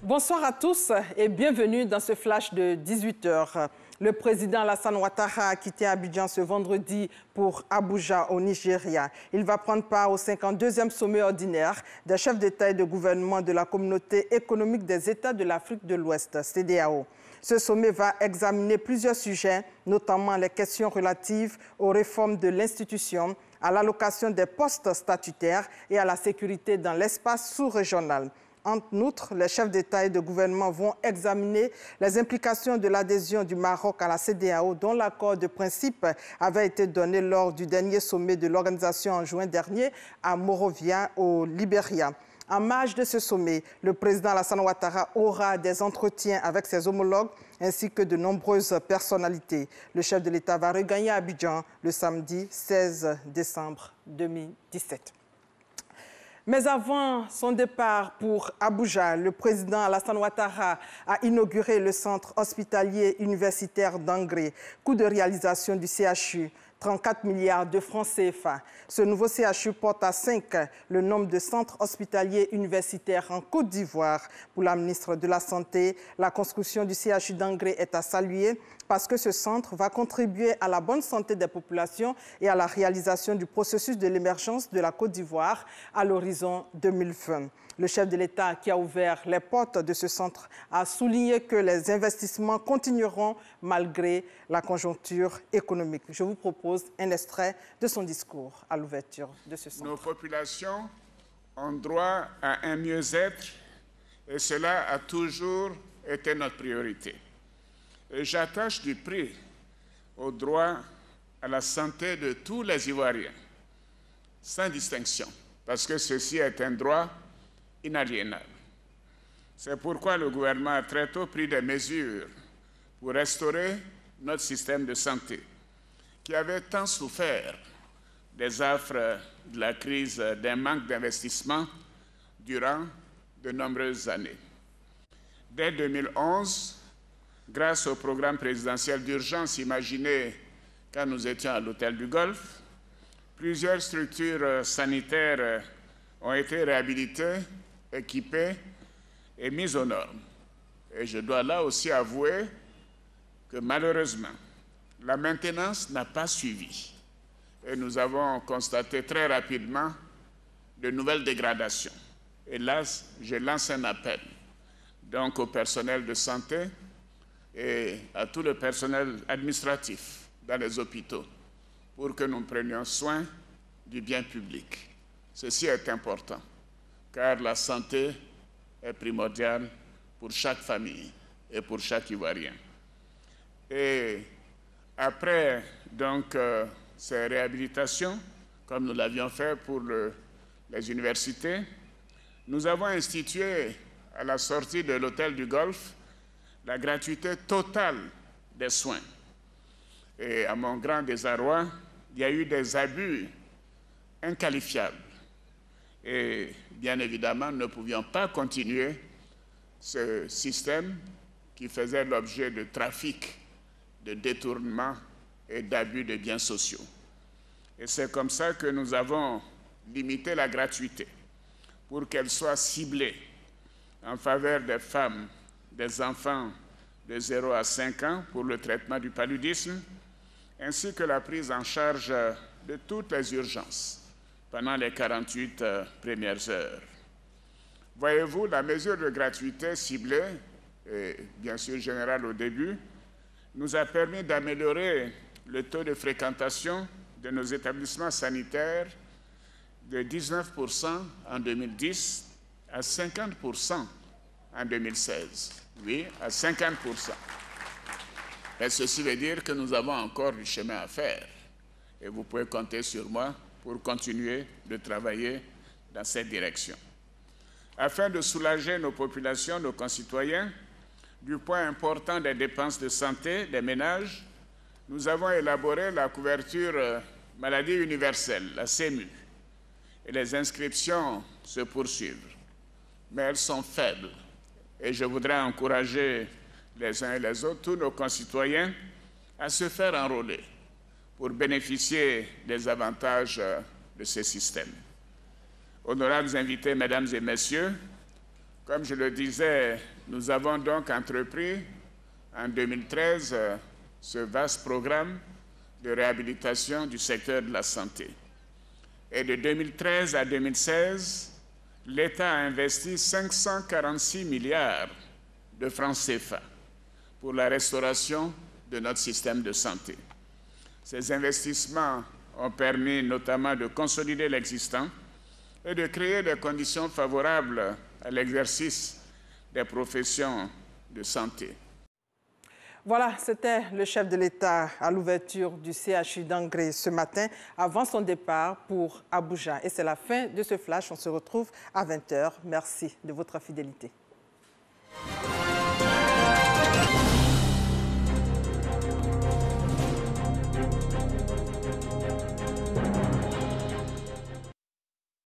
Bonsoir à tous et bienvenue dans ce flash de 18 h. Le président Alassane Ouattara a quitté Abidjan ce vendredi pour Abuja au Nigeria. Il va prendre part au 52e sommet ordinaire des chefs d'État et de gouvernement de la Communauté économique des États de l'Afrique de l'Ouest, CEDEAO. Ce sommet va examiner plusieurs sujets, notamment les questions relatives aux réformes de l'institution, à l'allocation des postes statutaires et à la sécurité dans l'espace sous-régional. En outre, les chefs d'État et de gouvernement vont examiner les implications de l'adhésion du Maroc à la CEDEAO, dont l'accord de principe avait été donné lors du dernier sommet de l'organisation en juin dernier à Monrovia, au Libéria. En marge de ce sommet, le président Alassane Ouattara aura des entretiens avec ses homologues ainsi que de nombreuses personnalités. Le chef de l'État va regagner Abidjan le samedi 16 décembre 2017. Mais avant son départ pour Abuja, le président Alassane Ouattara a inauguré le centre hospitalier universitaire d'Angré, coût de réalisation du CHU, 34 milliards de francs CFA. Ce nouveau CHU porte à 5 le nombre de centres hospitaliers universitaires en Côte d'Ivoire. Pour la ministre de la Santé, la construction du CHU d'Angré est à saluer parce que ce centre va contribuer à la bonne santé des populations et à la réalisation du processus de l'émergence de la Côte d'Ivoire à l'horizon 2020. Le chef de l'État qui a ouvert les portes de ce centre a souligné que les investissements continueront malgré la conjoncture économique. Je vous propose un extrait de son discours à l'ouverture de ce centre. Nos populations ont droit à un mieux-être et cela a toujours été notre priorité. Et j'attache du prix au droit à la santé de tous les Ivoiriens, sans distinction, parce que ceci est un droit inaliénable. C'est pourquoi le gouvernement a très tôt pris des mesures pour restaurer notre système de santé, qui avait tant souffert des affres de la crise d'un manque d'investissement durant de nombreuses années. Dès 2011, grâce au programme présidentiel d'urgence imaginé quand nous étions à l'hôtel du Golfe, plusieurs structures sanitaires ont été réhabilitées, équipées et mises aux normes. Et je dois là aussi avouer que malheureusement, la maintenance n'a pas suivi. Et nous avons constaté très rapidement de nouvelles dégradations. Et là, je lance un appel donc au personnel de santé et à tout le personnel administratif dans les hôpitaux pour que nous prenions soin du bien public. Ceci est important, car la santé est primordiale pour chaque famille et pour chaque Ivoirien. Et après donc, ces réhabilitations, comme nous l'avions fait pour les universités, nous avons institué à la sortie de l'hôtel du Golfe la gratuité totale des soins. Et à mon grand désarroi, il y a eu des abus inqualifiables. Et bien évidemment, nous ne pouvions pas continuer ce système qui faisait l'objet de trafic, de détournement et d'abus de biens sociaux. Et c'est comme ça que nous avons limité la gratuité pour qu'elle soit ciblée en faveur des femmes, des enfants de 0 à 5 ans pour le traitement du paludisme, ainsi que la prise en charge de toutes les urgences pendant les 48 premières heures. Voyez-vous, la mesure de gratuité ciblée, et bien sûr générale au début, nous a permis d'améliorer le taux de fréquentation de nos établissements sanitaires de 19% en 2010 à 50% en 2016. Oui, à 50%. Et ceci veut dire que nous avons encore du chemin à faire. Et vous pouvez compter sur moi pour continuer de travailler dans cette direction. Afin de soulager nos populations, nos concitoyens, du poids important des dépenses de santé des ménages, nous avons élaboré la couverture maladie universelle, la CMU. Et les inscriptions se poursuivent. Mais elles sont faibles. Et je voudrais encourager les uns et les autres, tous nos concitoyens, à se faire enrôler pour bénéficier des avantages de ce système. Honorables invités, mesdames et messieurs, Comme je le disais, nous avons donc entrepris en 2013 ce vaste programme de réhabilitation du secteur de la santé. Et de 2013 à 2016, l'État a investi 546 milliards de francs CFA pour la restauration de notre système de santé. Ces investissements ont permis notamment de consolider l'existant et de créer des conditions favorables à l'exercice des professions de santé. Voilà, c'était le chef de l'État à l'ouverture du CHU d'Angré ce matin, avant son départ pour Abuja. Et c'est la fin de ce flash. On se retrouve à 20 h. Merci de votre fidélité.